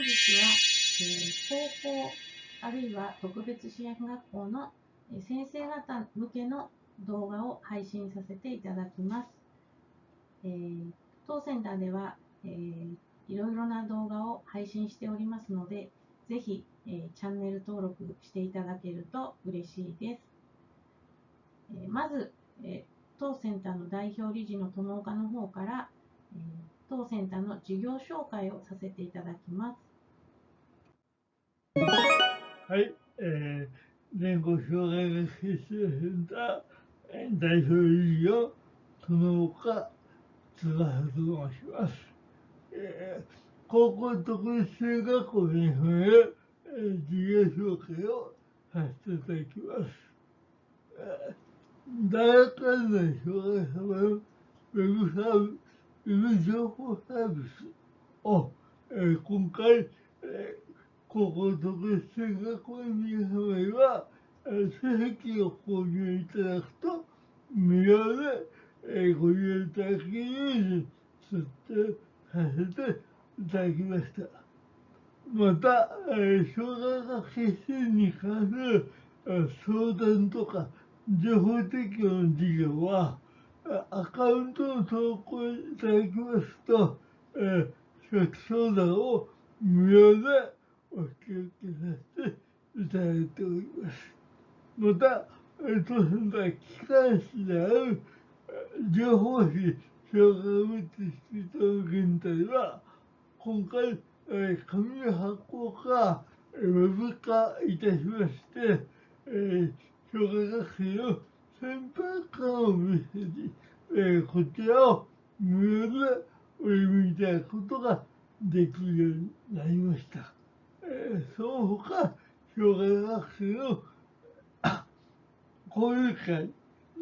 日は、高校あるいは特別支援学校の先生方向けの動画を配信させていただきます。当センターでは、いろいろな動画を配信しておりますので、ぜひ、チャンネル登録していただけると嬉しいです。まず、当センターの代表理事の友岡の方から、当センターの事業紹介をさせていただきます。はい、全国障害学習センター代表理事の友岡翼と申します。高校特別支援学校における事業紹介をさせていただきます。大学間の障害者のウェブ情報サービスを、今回、高校特別支援学校の皆様には、書籍を購入いただくと無料で、ご利用いただけるように設定させていただきました。また、障害学習支援に関する相談とか情報提供の事業は、アカウントの投稿いただきますと、初期相談を無料でお引き受けさせていただいております。また、当選会機関誌である情報誌障害をもってしていた現在は、今回、紙の発行かウェブ化いたしまして、障害学生の先輩からのメッセージ、こちらを無料でお読みいただくことができるようになりました。その他、障害学生の交流会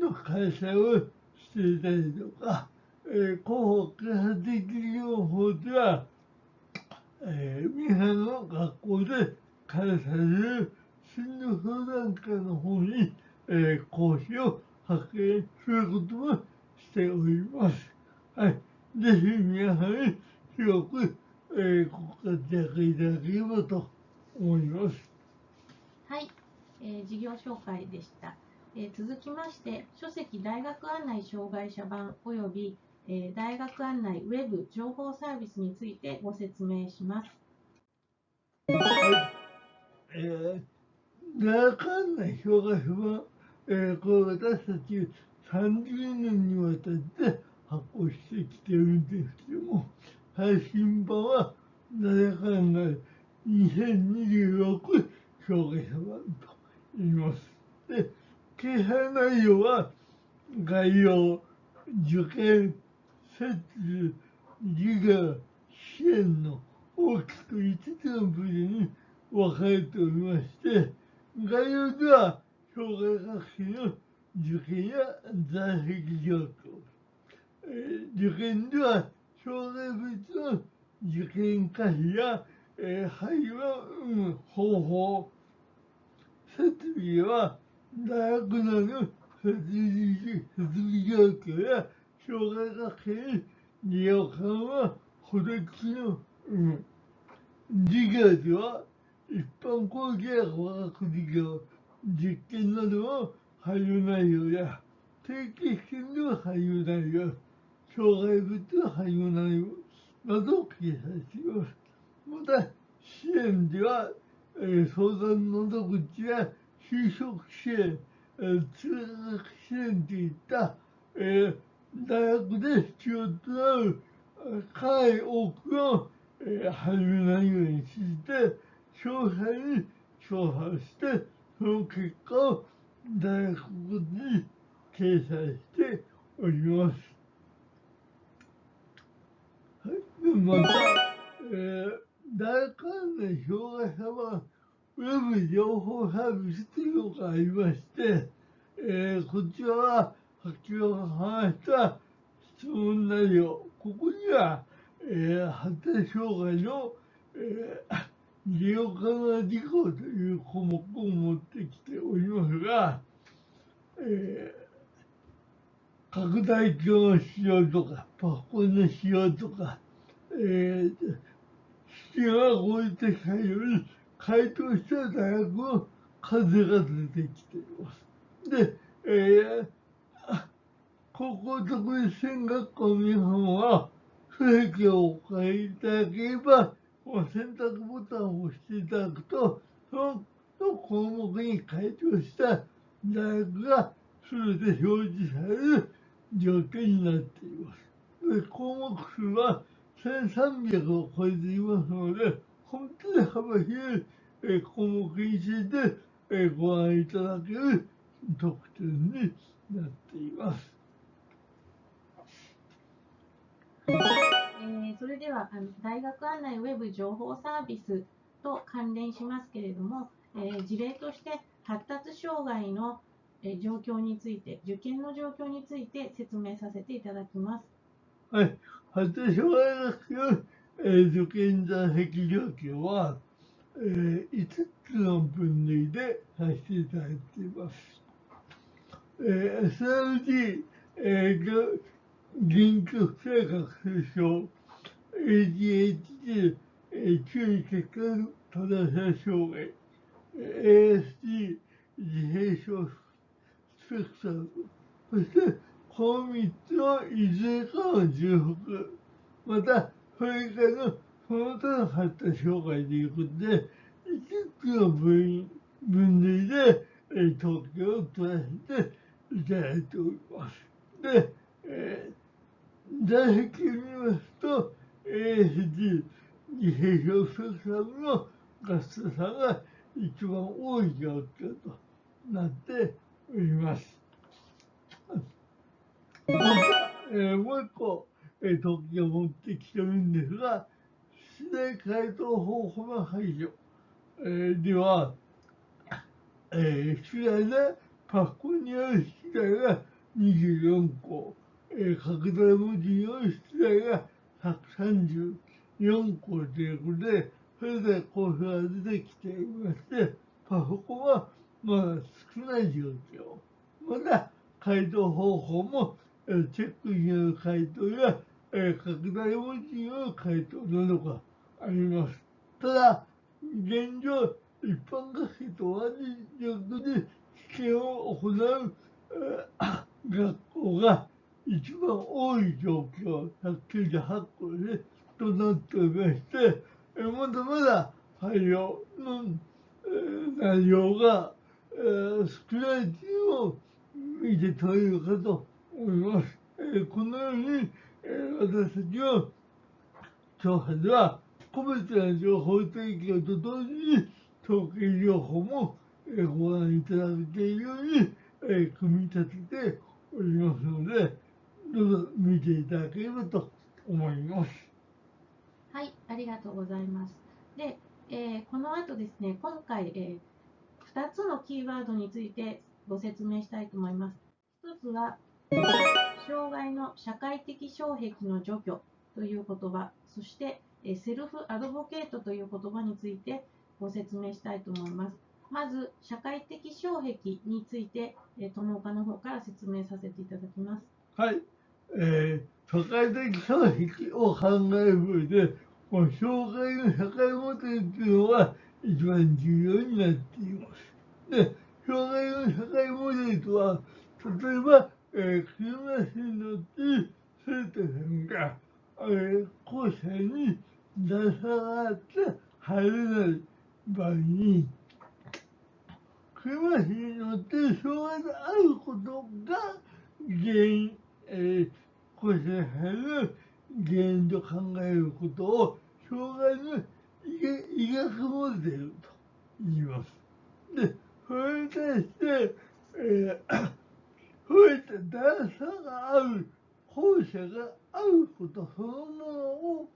の開催をしていたりとか、広報開発的業法では、皆さんの学校で開催される進路相談会の方に、講師を派遣することもしております。はい。ぜひ皆さんに広く、ご活躍いただければと思います。はい、事業紹介でした。続きまして、書籍大学案内障害者版および、大学案内ウェブ情報サービスについてご説明します。はい。大学案内障害者版、これ私たち30年にわたって発行してきているんですけども、配信版は大学案内2026障害者版と言います。で、掲載内容は概要、受験、設置、授業、支援の大きく5つの部類に分かれておりまして、概要では障害学生の受験や在籍状況、受験では障害別の受験可否や、配慮の方法、設備は大学内の設備状況や障害学生に利用可能な補助機能、授業では一般講義や語学授業、実験などの配慮内容や定期試験での配慮内容、障害別の配慮内容などを掲載しています。また、支援では、相談窓口や就職支援、通学支援といった、大学で必要となるかなり多くの、配慮内容について詳細に調査して、その結果を大学ごとに掲載しております。はい、また、大学案内障害者はウェブ情報サービスというのがありまして、こちらは先ほど話した質問内容、ここには、発展障害の、利用可能な事項という項目を持ってきておりますが、拡大鏡の使用とか、パソコンの使用とか、試中学校行ってきたように、回答した大学の数が出てきています。で、高校特別支援学校の皆様は、書籍をお書きいただければ、選択ボタンを押していただくと、その項目に回答した大学が全て表示される状況になっています。で、項目数は1300を超えていますので、本当に幅広い項目についてご覧いただける特典になっています。それでは大学案内ウェブ情報サービスと関連しますけれども、事例として発達障害の状況について、受験の状況について説明させていただきます。はい、発達障害学の受験座席状況は、5つの分類でさせていただいています。すなわち、限局性学習症、ADHD、注意欠陥多動性障害、ASD、自閉症スペクトラム、そしてこの3つのいずれかの重複、また、それ以外のその他の発達障害ということで、5つの分類で統計を取らせていただいております。で、座席を見ますと、ASD、自閉症スペクトラムの学生さんが一番多い状況となっております。もう一個、特技を持ってきてるんですが、出題回答方法の排除、では、出題でパソコンによる出題が24個、拡大文字による出題が134個ということで、それで公表が出てきていまして、パソコンはまだ少ない状況。また、回答方法もチェックによる回答や拡大文字による回答などがあります。ただ、現状、一般学生と同じ状況で試験を行う学校が一番多い状況、198校でとなっておりまして、まだまだ配慮の内容が少ないというのを見て取れるかと思います。このように私たちは調査では個別な情報提供と同時に統計情報もご覧いただけているように組み立てておりますので、どうぞ見ていただければと思います。はい、ありがとうございます。で、この後ですね、今回、2つのキーワードについてご説明したいと思います。1つは、障害の社会的障壁の除去という言葉、そしてセルフアドボケートという言葉についてご説明したいと思います。まず、社会的障壁について、友岡の方から説明させていただきます。はい、社会的障壁を考える上で、この障害の社会モデルというのが一番重要になっています。で、障害の社会モデルとは、例えば、車椅子に乗っている生徒さんが、校舎に段差があって入れない場合に、車椅子に乗っている障害があることが原因、校舎に入る原因と考えることを、障害の医学モデルと言います。で、それに対して、そういった段差がある、校舎があることそのものを、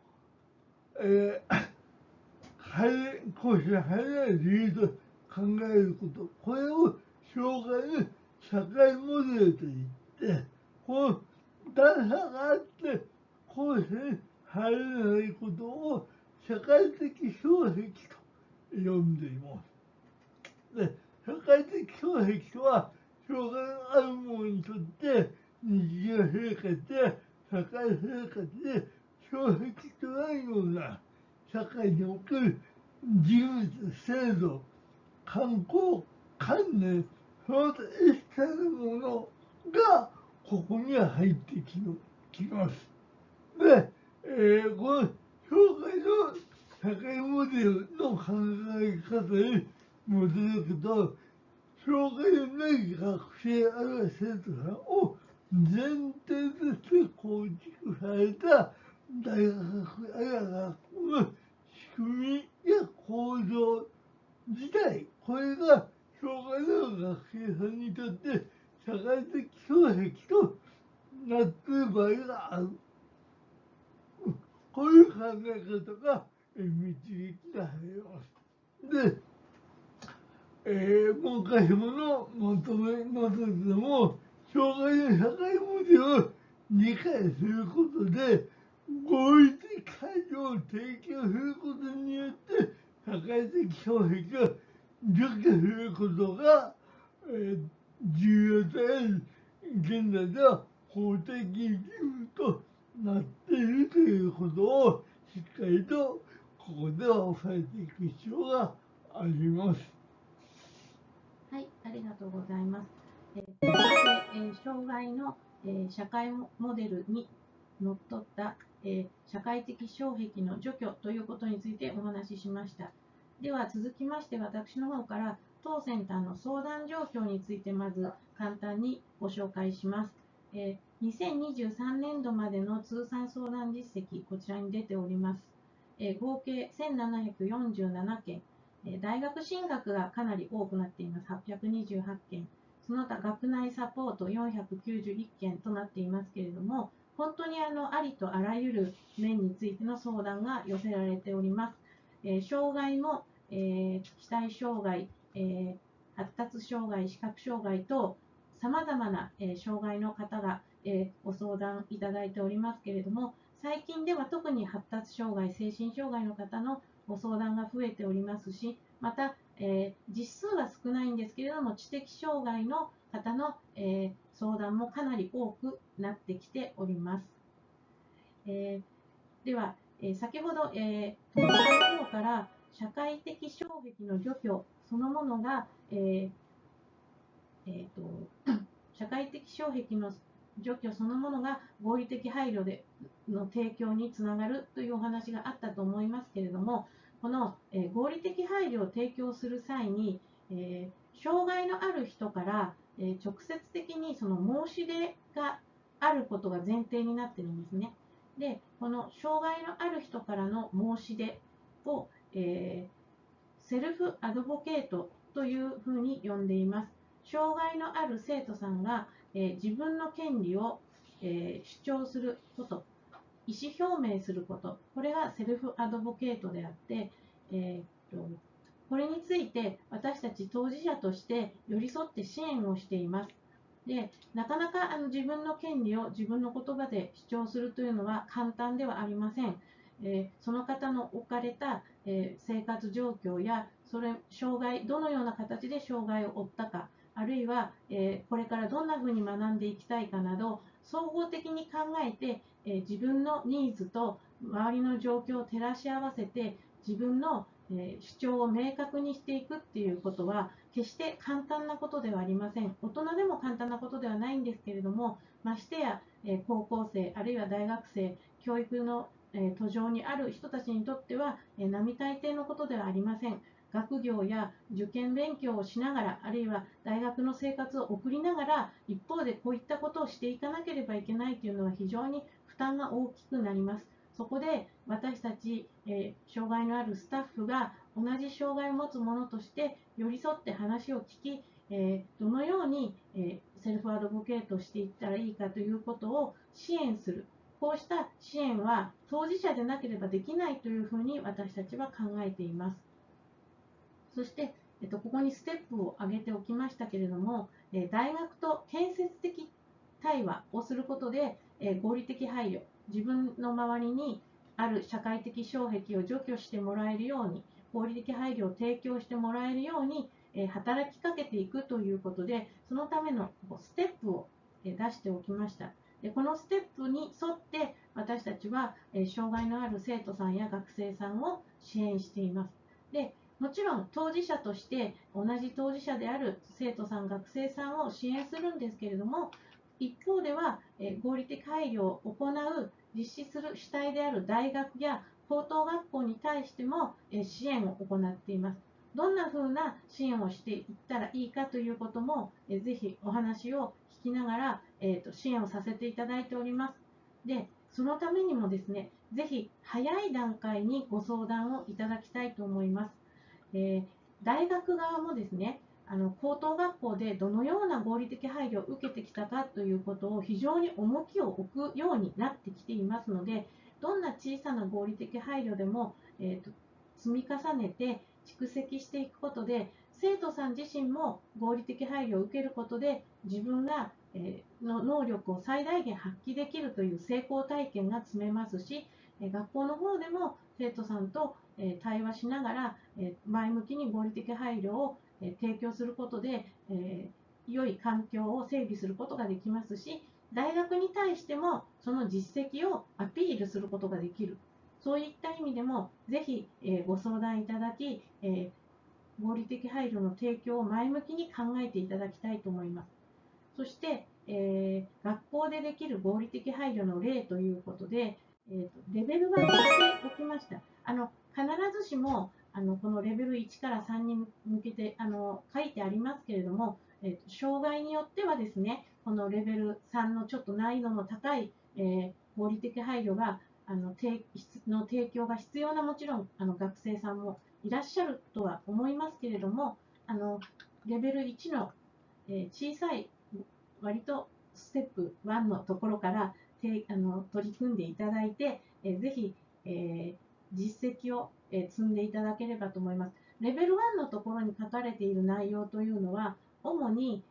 校舎に入れない理由と考えること、これを障害の社会モデルといって、この段差があって校舎に入れないことを社会的障壁と呼んでいます。で、社会的障壁とは、障害のある者にとって日常生活や社会生活で障壁となるような社会における事物、制度、観光、観念、その他一切のものがここに入ってきます。で、この障害の社会モデルの考え方に基づくと、障害のない学生あるいは生徒さんを前提として構築された大学あるいは学校の仕組みや構造自体、これが障害の学生さんにとって社会的障壁となっている場合がある。こういう考え方が導き出されます。で、今回のまとめでも、障害の社会モデルを理解することで、合理的配慮を提供することによって、社会的障壁を除去することが、重要であり、現在では法的義務となっているということを、しっかりとここでは押さえていく必要があります。はい、ありがとうございます。障害の、社会モデルにのっとった、社会的障壁の除去ということについてお話ししました。では続きまして私の方から当センターの相談状況についてまず簡単にご紹介します。2023年度までの通算相談実績、こちらに出ております。合計1747件、大学進学がかなり多くなっています。828件。その他学内サポート491件となっていますけれども、本当にありとあらゆる面についての相談が寄せられております。障害も、肢体障害、発達障害、視覚障害等、さまざまな、障害の方が、ご相談いただいておりますけれども、最近では特に発達障害、精神障害の方のご相談が増えておりますし、また、実数は少ないんですけれども、知的障害の方の、相談もかなり多くなってきております。では、先ほど、東京の方から社会的障壁の除去そのものが、社会的障壁の除去そのものが合理的配慮の提供につながるというお話があったと思いますけれども、この、合理的配慮を提供する際に、障害のある人から、直接的にその申し出があることが前提になっているんですね。で、この障害のある人からの申し出を、セルフアドボケートというふうに呼んでいます。障害のある生徒さんが、自分の権利を、主張すること、意思表明すること、これがセルフアドボケートであって、これについて私たち当事者として寄り添って支援をしています。で、なかなか自分の権利を自分の言葉で主張するというのは簡単ではありません。その方の置かれた、生活状況や障害、どのような形で障害を負ったか、あるいは、これからどんなふうに学んでいきたいかなど、総合的に考えて、自分のニーズと周りの状況を照らし合わせて自分の、主張を明確にしていくっていうことは決して簡単なことではありません。大人でも簡単なことではないんですけれども、ましてや、高校生あるいは大学生、教育の、途上にある人たちにとっては、並大抵のことではありません。学業や受験勉強をしながら、あるいは大学の生活を送りながら、一方でこういったことをしていかなければいけないというのは非常に負担が大きくなります。そこで私たち、障害のあるスタッフが同じ障害を持つ者として寄り添って話を聞き、どのように、セルフアドボケートしていったらいいかということを支援する。こうした支援は当事者でなければできないというふうに私たちは考えています。そして、ここにステップを挙げておきましたけれども、大学と建設的対話をすることで、合理的配慮、自分の周りにある社会的障壁を除去してもらえるように、合理的配慮を提供してもらえるように、働きかけていくということで、そのためのステップを出しておきました。でこのステップに沿って私たちは、障害のある生徒さんや学生さんを支援しています。で、もちろん当事者として同じ当事者である生徒さん、学生さんを支援するんですけれども、一方では、合理的配慮を行う、実施する主体である大学や高等学校に対しても、支援を行っています。どんなふうな支援をしていったらいいかということも、ぜひお話を聞きながら、支援をさせていただいております。で、そのためにもですね、ぜひ早い段階にご相談をいただきたいと思います。大学側もですね、高等学校でどのような合理的配慮を受けてきたかということを非常に重きを置くようになってきていますので、どんな小さな合理的配慮でも、積み重ねて蓄積していくことで、生徒さん自身も合理的配慮を受けることで自分がの能力を最大限発揮できるという成功体験が積めますし、学校の方でも生徒さんと対話しながら前向きに合理的配慮を提供することで良い環境を整備することができますし、大学に対してもその実績をアピールすることができる。そういった意味でもぜひご相談いただき、合理的配慮の提供を前向きに考えていただきたいと思います。そして、学校でできる合理的配慮の例ということで、レベル分けしておきました。必ずしもこのレベル1から3に向けて書いてありますけれども、障害によってはですね、このレベル3のちょっと難易度の高い、合理的配慮がの提供が必要な、もちろん学生さんもいらっしゃるとは思いますけれども、レベル1の、小さい割とステップ1のところから取り組んでいただいて、ぜひ、実績を、積んでいただければと思います。レベル1のところに書かれている内容というのは、主に、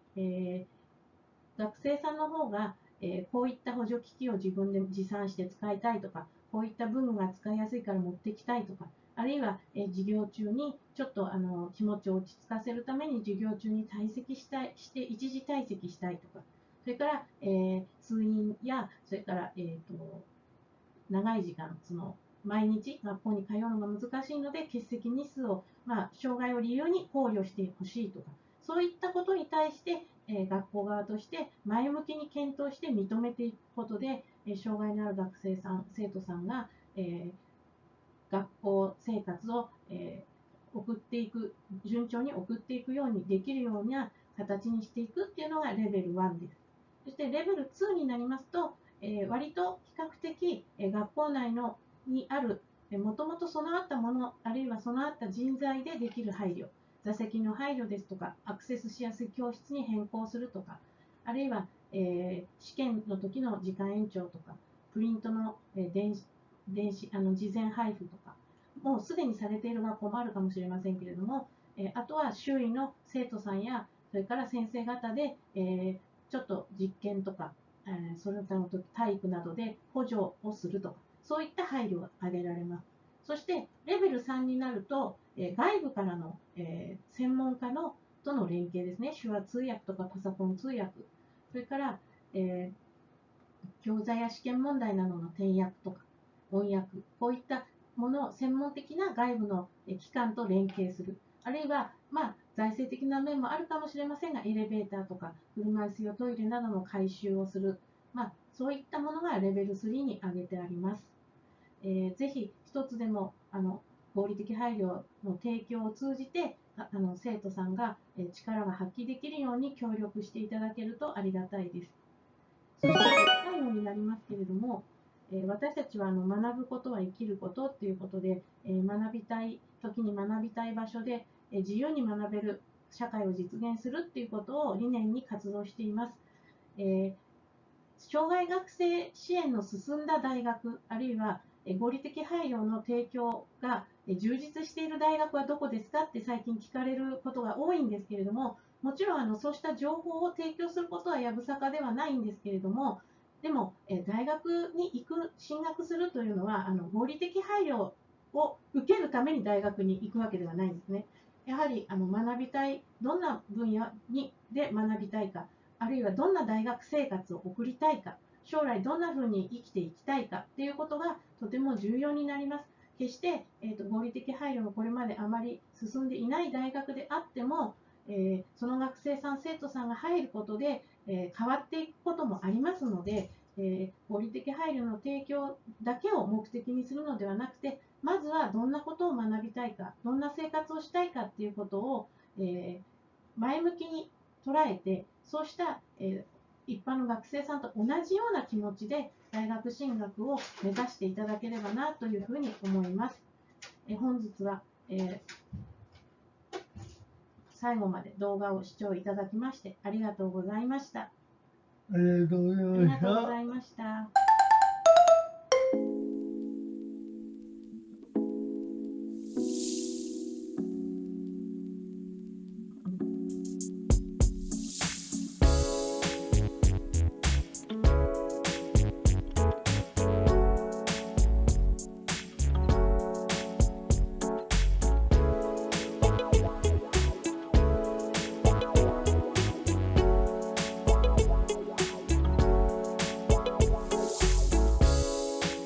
学生さんの方が、こういった補助機器を自分で持参して使いたいとか、こういった文具が使いやすいから持ってきたいとか、あるいは、授業中にちょっと気持ちを落ち着かせるために授業中に退席して一時退席したいとか、それから、通院やそれから、長い時間毎日学校に通うのが難しいので欠席日数を、障害を理由に考慮してほしいとか、そういったことに対して、学校側として前向きに検討して認めていくことで、障害のある学生さん、生徒さんが、学校生活を、送っていく、順調に送っていくようにできるような形にしていくっていうのがレベル1です。そしてレベル2になりますと、割と比較的、学校内にあるもともと備わったもの、あるいは備わった人材でできる配慮、座席の配慮ですとか、アクセスしやすい教室に変更するとか、あるいは、試験の時の時間延長とか、プリントの、電子事前配布とか、もうすでにされている学校もあるかもしれませんけれども、あとは周囲の生徒さんや、それから先生方で、ちょっと実験とか、それらの時体育などで補助をするとか、そういった配慮が挙げられます。そしてレベル3になると、外部からの、専門家との連携ですね、手話通訳とかパソコン通訳、それから、教材や試験問題などの転訳とか翻訳、こういったものを専門的な外部の機関と連携する、あるいは、財政的な面もあるかもしれませんが、エレベーターとか車椅子用トイレなどの改修をする、そういったものがレベル3に挙げてあります。ぜひ一つでも合理的配慮の提供を通じて生徒さんが力が発揮できるように協力していただけるとありがたいです。そして最後になりますけれども、私たちは学ぶことは生きることということで、学びたい時に学びたい場所で自由に学べる社会を実現するということを理念に活動しています。障害学生支援の進んだ大学、あるいは合理的配慮の提供が充実している大学はどこですかって最近聞かれることが多いんですけれども、もちろんそうした情報を提供することはやぶさかではないんですけれども、でも大学に進学するというのは合理的配慮を受けるために大学に行くわけではないんですね。やはり学びたい、どんな分野で学びたいか、あるいはどんな大学生活を送りたいか、将来どんなふうに生きていきたいかっていうことがとても重要になります。決して、合理的配慮のこれまであまり進んでいない大学であっても、その学生さん、生徒さんが入ることで、変わっていくこともありますので、合理的配慮の提供だけを目的にするのではなくて、まずはどんなことを学びたいか、どんな生活をしたいかっていうことを、前向きに捉えて、そうした、一般の学生さんと同じような気持ちで大学進学を目指していただければなというふうに思います。本日は、最後まで動画を視聴いただきましてありがとうございました。ありがとうございました。ありがとうございました。